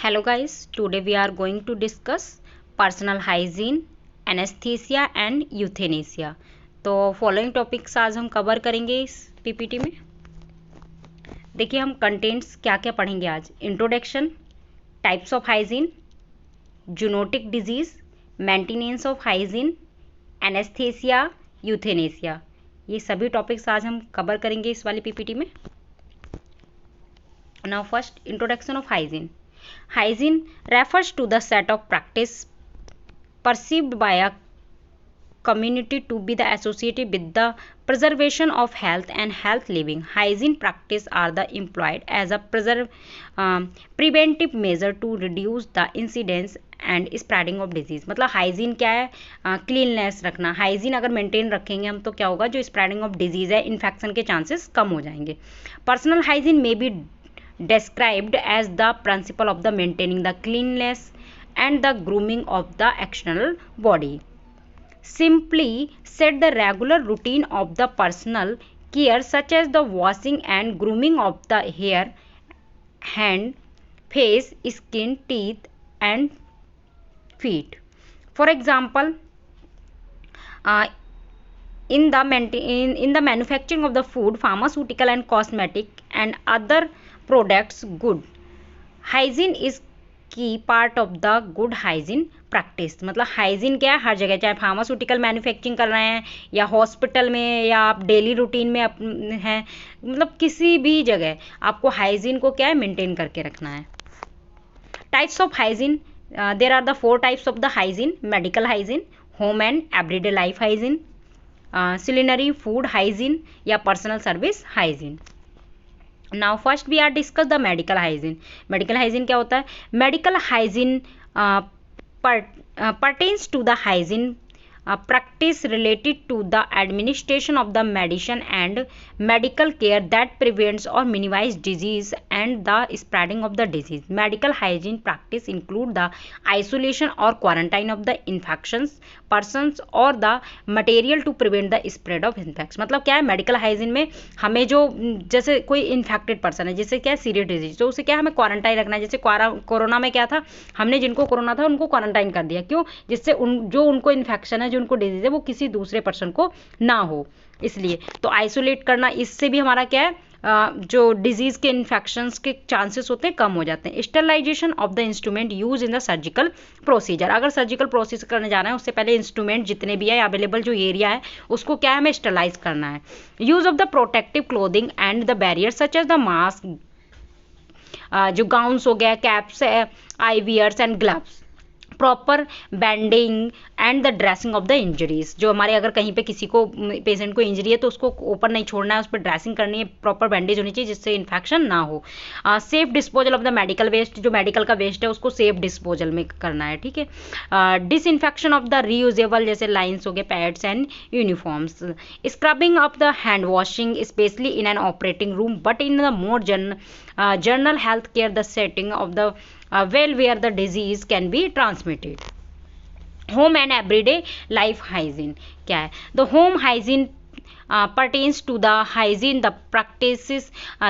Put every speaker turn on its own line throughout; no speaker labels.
Hello guys, today we are going to discuss personal hygiene, anesthesia and euthanasia। तो following topics आज हम cover करेंगे इस PPT में। देखिए हम कंटेंट्स क्या क्या पढ़ेंगे आज। Introduction, types of hygiene, zoonotic disease, maintenance of hygiene, anaesthesia, euthanasia, ये सभी टॉपिक्स आज हम कवर करेंगे इस वाली पीपीटी में। Now first, introduction of hygiene. Hygiene refers to the set of practice perceived by a community to be the associated with the preservation of health and health living. Hygiene practice are the employed as a preventive measure to reduce the incidence and spreading of disease. मतलब hygiene क्या है? Cleanness रखना। Hygiene अगर maintain रखेंगे हम तो क्या होगा, जो स्प्रेडिंग ऑफ डिजीज है, इन्फेक्शन के चांसेस कम हो जाएंगे। पर्सनल हाइजीन में B described as the principle of the maintaining the cleanliness and the grooming of the external body. Simply said, the regular routine of the personal care such as the washing and grooming of the hair, hand, face, skin, teeth and feet. For example, in the manufacturing of the food, pharmaceutical and cosmetic and other products, good hygiene is key part of the good hygiene practice। मतलब hygiene क्या है? हर जगह, चाहे pharmaceutical manufacturing कर रहे हैं या hospital में या आप डेली रूटीन में हैं, मतलब किसी भी जगह आपको हाइजीन को क्या है, मेंटेन करके रखना है। Types of hygiene, there are the 4 types of the hygiene. Medical hygiene, home and everyday life hygiene, culinary food hygiene या personal service hygiene. Now first we are discuss the medical hygiene. Medical hygiene क्या होता है? Medical hygiene pertains to the hygiene practice related to the administration of the medicine and medical care that prevents or minimize disease and the spreading of the disease. Medical hygiene practice include the isolation or quarantine of the infections persons or the material to prevent the spread of infection। मतलब क्या है medical hygiene में? हमें जो, जैसे कोई infected person है, जैसे क्या है सीरियस डिजीज, तो उसे क्या हमें क्वारंटाइन रखना है। जैसे कोरोना में क्या था, हमने जिनको कोरोना था उनको क्वारंटाइन कर दिया। क्यों? जिससे जो उनको इन्फेक्शन है, जो उनको डिजीज है, वो किसी दूसरे पर्सन को ना हो, इसलिए। तो आइसोलेट करना, इससे भी हमारा क्या है, जो डिजीज के इन्फेक्शंस के चांसेस होते हैं कम हो जाते हैं। Sterilisation of the instrument use in the surgical procedure. अगर सर्जिकल प्रोसीजर करने जाना है उससे पहले इंस्ट्रूमेंट जितने भी है, अवेलेबल जो एरिया है, उसको क्या है, हमें स्टरलाइज करना है। Use of the protective clothing and the barrier such as the mask, जो गाउन्स हो गया, कैप्स है, eye wears and gloves, proper banding and the dressing of the injuries. जो हमारे अगर कहीं पे किसी को, पेशेंट को इंजरी है तो उसको ओपन नहीं छोड़ना है, उस पर ड्रेसिंग करनी है, प्रॉपर बैंडेज होनी चाहिए जिससे इन्फेक्शन ना हो। Safe disposal of the medical waste, जो मेडिकल का वेस्ट है उसको सेफ डिस्पोजल में करना है, ठीक है। डिसइंफेक्शन ऑफ द रीयूजेबल, जैसे लाइन्स हो गए, pads and uniforms. Scrubbing of the hand washing specially in an operating room but in the more general health care the setting of the well where the disease can be transmitted. Home and everyday life hygiene क्या है? The home hygiene pertains to the hygiene the practices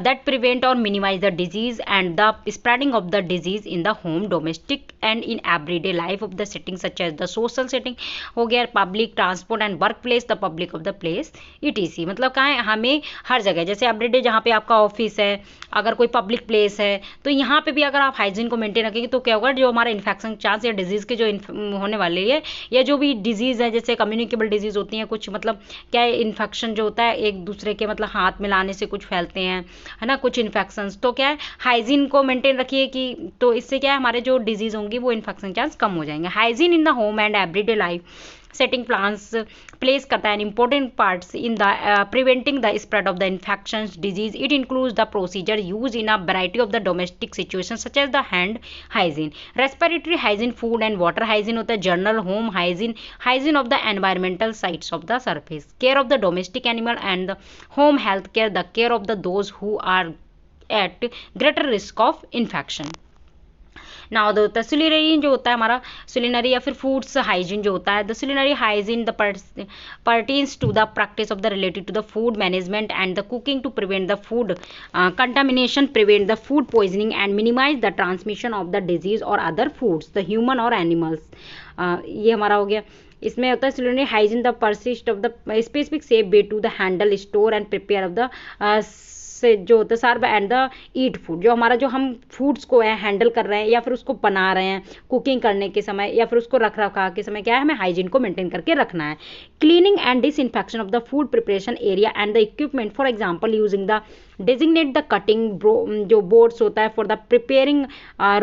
that prevent or minimize the disease and the spreading of the disease in the home, domestic and in everyday life of the setting such as the social setting हो गया, public transport and workplace, the public of the place etc। मतलब कहाँ है, हमें हर जगह, जैसे everyday जहाँ पे आपका ऑफिस है, अगर कोई पब्लिक प्लेस है, तो यहाँ पे भी अगर आप हाइजीन को मेंटेन रखेंगे तो क्या होगा, जो हमारा इन्फेक्शन चांस या डिजीज़ के जो होने वाले है, या जो भी डिजीज़ है, जैसे कम्युनिकेबल डिजीज़ होती हैं कुछ, मतलब क्या है, इन्फेक्शन जो होता है एक दूसरे के, मतलब हाथ मिलाने से कुछ फैलते हैं, है ना, कुछ इन्फेक्शंस। तो क्या है, हाइजीन को मेंटेन रखिए कि, तो इससे क्या है, हमारे जो डिजीज़ होंगी वो इन्फेक्शन चांस कम हो जाएंगे। Hygiene in the home and everyday life setting plans plays करता है an important parts in the preventing the spread of the infections disease. It includes the procedure used in a variety of the domestic situations such as the hand hygiene, respiratory hygiene, food and water hygiene होता है, general home hygiene, hygiene of the environmental sites of the surface, care of the domestic animal and the home health care, the care of the those who are at greater risk of infection. Now the culinary जो होता है हमारा सुलिनरी या फिर foods hygiene जो होता है, the culinary hygiene the pertains to the practice of the related to the food management and the cooking to prevent the food contamination, prevent the food poisoning and minimize the transmission of the disease or other foods, the human or animals. ये हमारा हो गया. इसमें होता है culinary hygiene the persist of the specific safe way to the handle store and prepare of the से जो होता है serve and the eat food, जो हमारा जो हम फूड्स को है हैंडल कर रहे हैं या फिर उसको बना रहे हैं कुकिंग करने के समय या फिर उसको रख रखाव के समय क्या है हमें हाइजीन को मेंटेन करके रखना है. Cleaning and disinfection of the food preparation area and the equipment, for example using the designate the cutting जो बोर्ड्स होता है for the preparing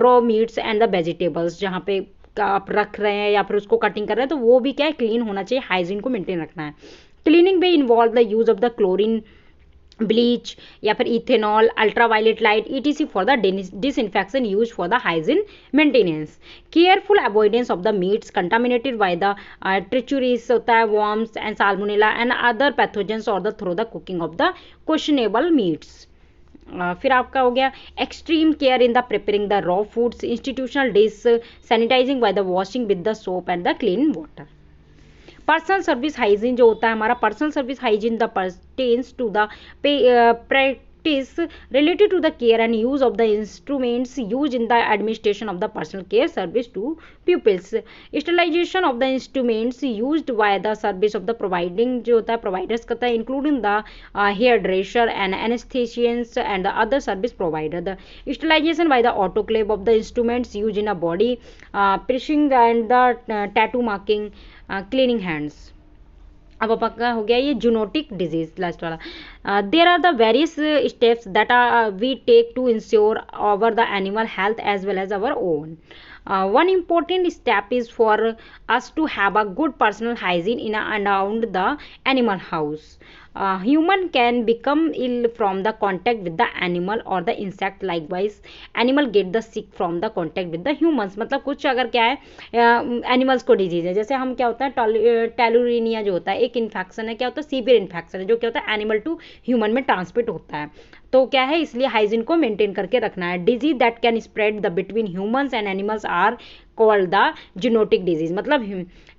raw meets and the vegetables, जहाँ पे आप रख रहे हैं या फिर उसको कटिंग कर रहे हैं तो वो भी क्या है क्लीन होना चाहिए, हाइजीन को मेंटेन रखना है. क्लीनिंग में involve the use of the chlorine, bleach या फिर ethanol, ultraviolet light etc for the disinfection use for the hygiene maintenance. Careful avoidance of the meats contaminated by the trichuris होता है, worms and salmonella and other pathogens और the through the cooking of the questionable meats. फिर आपका हो गया extreme care in the preparing the raw foods, institutional dish sanitizing by the washing with the soap and the clean water. Personal service hygiene जो होता है हमारा, personal service hygiene the pertains to the practice related to the care and use of the instruments used in the administration of the personal care service to pupils. Sterilization of the instruments used by the service of the providing जो होता है providers करता है, including the hairdresser and anesthesians and the other service provider. The sterilization by the autoclave of the instruments used in a body, piercing and the tattoo marking, cleaning hands. अब आपका हो गया ये जूनोटिक डिजीज लास्ट वाला. There are the various steps that we take to ensure over the animal health as well as our own. One important step is for us to have a good personal hygiene in and around the animal house. Human can become ill from the contact with the animal or the insect. Likewise, animal get the sick from the contact with the humans. मतलब कुछ अगर क्या है animals को disease है, जैसे हम क्या होता है टेलुरिनिया जो होता है एक इन्फेक्शन है, क्या होता है सीवियर इन्फेक्शन है जो क्या होता है एनिमल टू ह्यूमन में ट्रांसमिट होता है. तो क्या है इसलिए हाइजीन को मेंटेन करके रखना है. Disease that can spread the between humans and animals are called the zoonotic disease. मतलब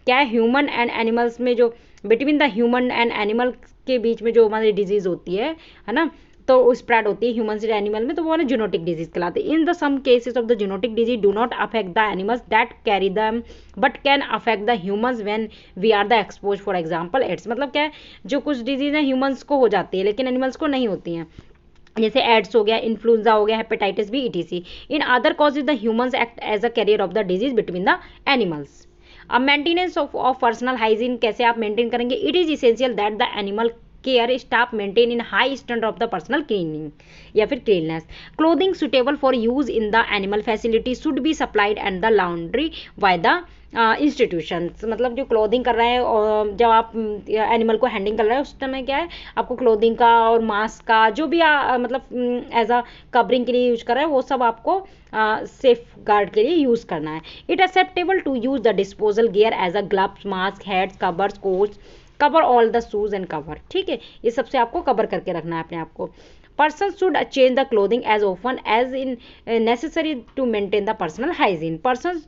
क्या है ह्यूमन एंड एनिमल्स में जो between the human and animal के बीच में जो हमारी डिजीज होती है ना, तो स्प्रेड होती है ह्यूमन से एनिमल में, तो वो ना जूनोटिक डिजीज कहलाते हैं. In the some cases of the zoonotic disease do not affect the animals that carry them but can affect the humans when we are the expose. For example AIDS, मतलब क्या है जो कुछ disease है humans को हो जाती है लेकिन एनिमल्स को नहीं होती हैं, जैसे एड्स हो गया, इन्फ्लुएंजा हो गया, hepatitis B etc. In other causes the humans act as a carrier of the disease between the animals. अब मेंटेनेंस ऑफ पर्सनल हाइजीन कैसे आप मेंटेन करेंगे. It is essential that the animal care staff maintain in high standard of the personal cleaning या फिर cleanness. Clothing suitable for use in the animal facility should be supplied and the laundry by the institutions. मतलब जो clothing कर रहे हैं और जब आप एनिमल को हैंडलिंग कर रहे हैं उस समय क्या है आपको क्लोथिंग का और मास्क का जो भी मतलब एज अ कवरिंग के लिए यूज कर रहे हैं वो सब आपको सेफ गार्ड के लिए यूज करना है. It acceptable to use the disposal gear as a gloves, masks, heads, covers, coats, cover all the shoes and cover. ठीक है, ये सबसे आपको कवर करके रखना है अपने आप को. Person should change the clothing as often as in necessary to maintain the personal hygiene. Persons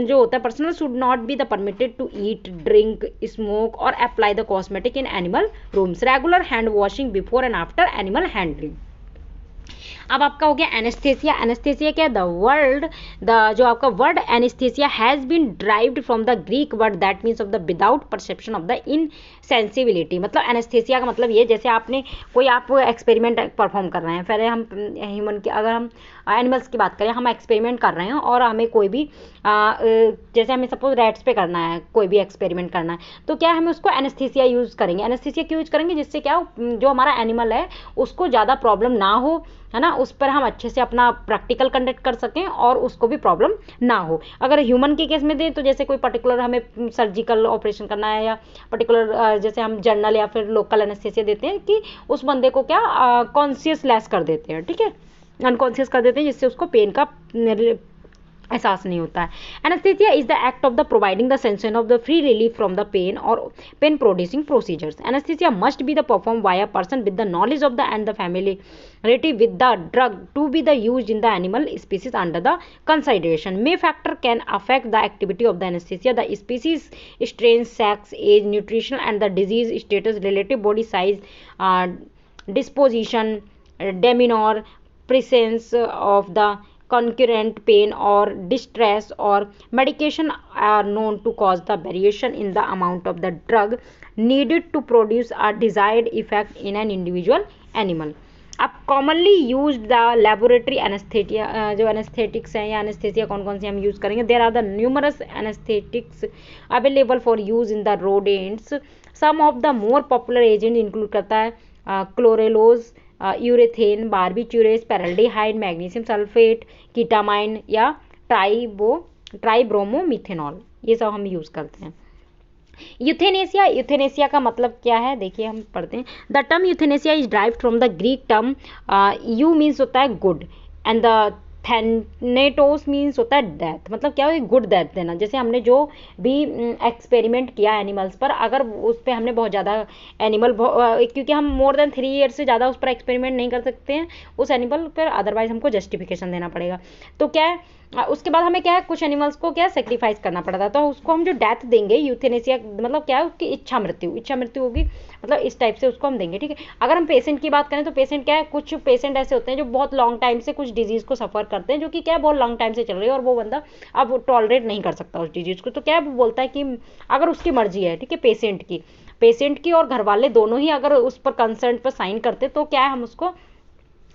जो होता है personal should not be the permitted to eat, drink, smoke or apply the cosmetic in animal rooms. Regular hand washing before and after animal handling. अब आपका हो गया anaesthesia. Anaesthesia क्या है जो आपका word anesthesia has been derived from the Greek word that means of the without perception of the insensibility. मतलब anesthesia का मतलब ये जैसे आपने कोई आप एक्सपेरिमेंट परफॉर्म कर रहे हैं, पहले हम ह्यूमन की अगर हम एनिमल्स की बात करें, हम एक्सपेरिमेंट कर रहे हैं और हमें कोई भी जैसे हमें सपोज रैट्स पे करना है कोई भी एक्सपेरिमेंट करना है तो क्या हमें उसको एनेस्थेसिया यूज़ करेंगे. एनेस्थेसिया क्यों यूज़ करेंगे जिससे क्या जो हमारा एनिमल है उसको ज़्यादा प्रॉब्लम ना हो, है ना, उस पर हम अच्छे से अपना प्रैक्टिकल कंडक्ट कर सकें और उसको भी प्रॉब्लम ना हो. अगर ह्यूमन के केस में दें तो जैसे कोई पर्टिकुलर हमें सर्जिकल ऑपरेशन करना है या पर्टिकुलर जैसे हम जनरल या फिर लोकल एनेस्थेसिया देते हैं कि उस बंदे को क्या कॉन्शियस लेस कर देते हैं. ठीक है, अनकॉन्शियस कर देते हैं जिससे उसको पेन का एहसास नहीं होता है। Anesthesia is the act of the providing the sensation of the free relief from the pain और pain producing procedures. Anesthesia must be the perform by a person with the knowledge of the and the familiarity with the drug to be the used in the animal species under the consideration. May factor can affect the activity of the anesthesia, the species, strain, sex, age, nutrition and the disease status, relative body size, disposition, demeanor, presence of the concurrent pain or distress or medication are known to cause the variation in the amount of the drug needed to produce a desired effect in an individual animal. अब commonly use the laboratory एनेस्थेटिया, जो anaesthetics हैं या anaesthesia कौन कौन सी हम use करेंगे, there are the numerous anaesthetics available for use in the rodents. Some of the more popular agent include करता है chloralose, urethane, barbiturates, paraldehyde, magnesium sulphate, ketamine या ट्राइब्रोमोमिथेनॉल, ये सब हम यूज़ करते हैं। यूथेनेसिया, यूथेनेसिया का मतलब क्या है, देखिए हम पढ़ते हैं। The term euthanasia is derived from the Greek term you means होता है गुड एंड द थैनेटोस मीन्स होता है डेथ। मतलब क्या है, गुड डेथ देना। जैसे हमने जो भी एक्सपेरिमेंट किया एनिमल्स पर, अगर उस पर हमने बहुत ज़्यादा एनिमल, क्योंकि हम मोर देन 3 ईयर्स से ज़्यादा उस पर एक्सपेरिमेंट नहीं कर सकते हैं उस एनिमल पर, अदरवाइज हमको जस्टिफिकेशन देना पड़ेगा। तो क्या है, उसके बाद हमें क्या है, कुछ एनिमल्स को क्या सेक्रीफाइस करना पड़ता है, तो उसको हम जो डेथ देंगे, यूथेनेसिया मतलब क्या है, उसकी इच्छा मृत्यु होगी, मतलब इस टाइप से उसको हम देंगे। ठीक है, अगर हम पेशेंट की बात करें तो पेशेंट क्या है, कुछ पेशेंट ऐसे होते हैं जो बहुत लॉन्ग टाइम से कुछ डिजीज़ को सफ़र करते हैं, जो कि क्या है बहुत लॉन्ग टाइम से चल रही है और वो बंदा अब टॉलरेट नहीं कर सकता उस डिजीज़ को। तो क्या है, वो बोलता है कि अगर उसकी मर्जी है, ठीक है, पेशेंट की और घर वाले दोनों ही अगर उस पर कंसर्न पर साइन करते, तो क्या है, हम उसको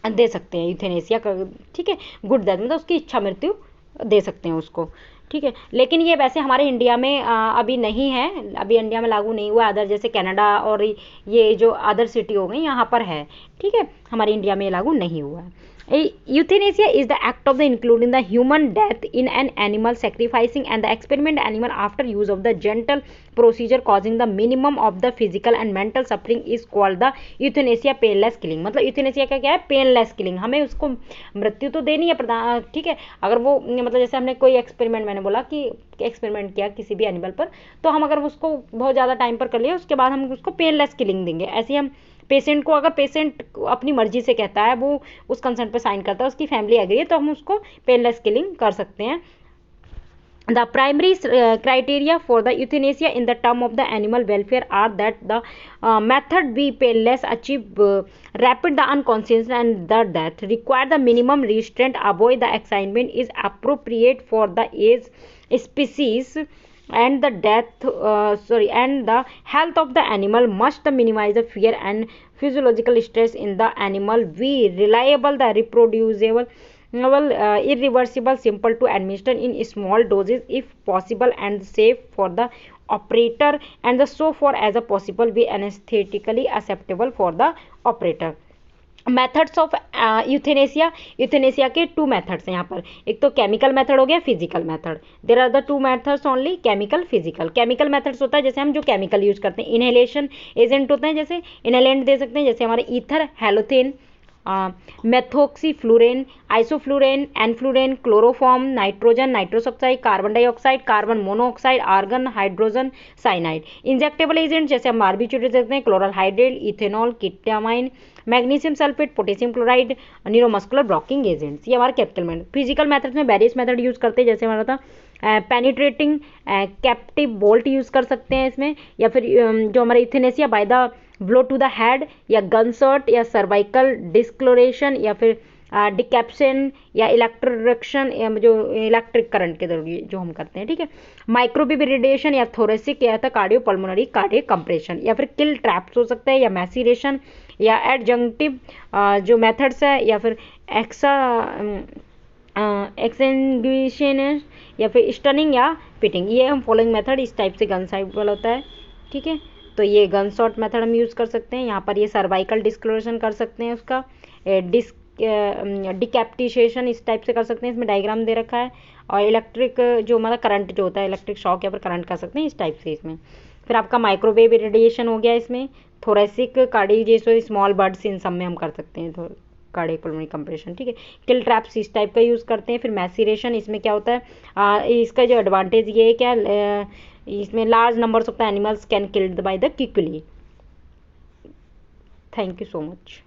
दे सकते हैं यूथेनेसिया का। ठीक है, गुड डेथ मतलब उसकी इच्छा मृत्यु दे सकते हैं उसको। ठीक है, लेकिन ये वैसे हमारे इंडिया में अभी नहीं है, अभी इंडिया में लागू नहीं हुआ। अदर जैसे कनाडा और ये जो अदर सिटी हो गई यहाँ पर है। ठीक है, हमारे इंडिया में लागू नहीं हुआ है। Euthanasia is the act of the including the human death in an animal, sacrificing and the experiment animal after use of the gentle procedure causing the minimum of the physical and mental suffering is called the euthanasia, painless killing। मतलब euthanasia का क्या है, painless killing. हमें उसको मृत्यु तो देनी है प्रधान, ठीक है, अगर वो मतलब जैसे हमने कोई एक्सपेरिमेंट, मैंने बोला कि एक्सपेरिमेंट किया किसी भी एनिमल पर, तो हम अगर उसको बहुत ज़्यादा टाइम पर कर लिया, उसके बाद हम उसको पेनलेस किलिंग देंगे। ऐसे हम पेशेंट को, अगर पेशेंट अपनी मर्जी से कहता है, वो उस कंसर्ट पर साइन करता है, उसकी फैमिली एग्री है, तो हम उसको पेनलेस किलिंग कर सकते हैं। The primary criteria for the euthanasia in the term of the animal welfare are that the method be painless, achieve rapid the unconscious and the death, require the minimum restraint, avoid the excitement, is appropriate for the age, species and the and the health of the animal, must minimize the fear and physiological stress in the animal, be reliable, the reproducible, irreversible, simple to administer in small doses if possible, and safe for the operator, and the so far as a possible be anesthetically acceptable for the operator। Methods of euthanasia, euthanasia के 2 methods हैं यहाँ पर। एक तो chemical method हो गया, physical method. There are the 2 methods only, chemical, physical. Chemical methods होता है जैसे हम जो केमिकल यूज करते हैं, इनहेलेशन एजेंट होते हैं, जैसे इनहेलेंट दे सकते हैं, जैसे हमारे ether, halothane, methoxyflurane, isoflurane, enflurane, chloroform, nitrogen, nitrous oxide, carbon dioxide, carbon monoxide, argon, hydrogen, cyanide. Injectable agent जैसे हम बारबिट्यूरेट दे सकते हैं, chloral hydrate, ethanol, ketamine, magnesium sulphate, potassium chloride, neuromuscular blocking agents. ये हमारे कैपिटल मेथड। फिजिकल मेथड्स में various method use करते हैं, जैसे हमारा था पेनिट्रेटिंग कैप्टिव बोल्ट यूज कर सकते हैं इसमें, या फिर जो हमारा euthanasia by the blow to the head, या गन शॉट, या सर्वाइकल डिस्क्लोरेशन, या फिर डिकैप्शन, या इलेक्ट्रोरक्शन, या जो इलेक्ट्रिक करंट के जरिए जो हम करते हैं। ठीक है, माइक्रोवेव रेडिएशन, या थोरेसिक, या था कार्डियो पल्मोनरी कार्डियक कंप्रेशन, या फिर किल ट्रैप्स हो सकते हैं, या मैसीरेशन, या एडजंक्टिव जो मेथड्स है, या फिर एक्सटिंग्विशन, या फिर स्टनिंग या पिटिंग। ये हम फॉलोइंग मेथड इस टाइप से गन साइड वाला होता है। ठीक है, तो ये गन शॉट मेथड हम यूज़ कर सकते हैं। यहाँ पर ये सर्वाइकल डिस्क्लोरेशन कर सकते हैं, उसका डिकैप्टिशेशन इस टाइप से कर सकते हैं, इसमें डायग्राम दे रखा है। और इलेक्ट्रिक जो मतलब करंट जो होता है, इलेक्ट्रिक शॉक या फिर करंट कर सकते हैं इस टाइप से इसमें। फिर आपका माइक्रोवेव रेडिएशन हो गया इसमें, थोरेसिक कार्डियो जैसे स्मॉल बर्ड्स, इन सब में हम कर सकते हैं। कार्डियक पल्मोनरी कंप्रेशन, ठीक है। किल ट्रैप्स इस टाइप का यूज़ करते हैं। फिर मैसीरेशन, इसमें क्या होता है, इसका जो एडवांटेज ये है क्या, इसमें large numbers of the animals can killed by the quickly. Thank you so much.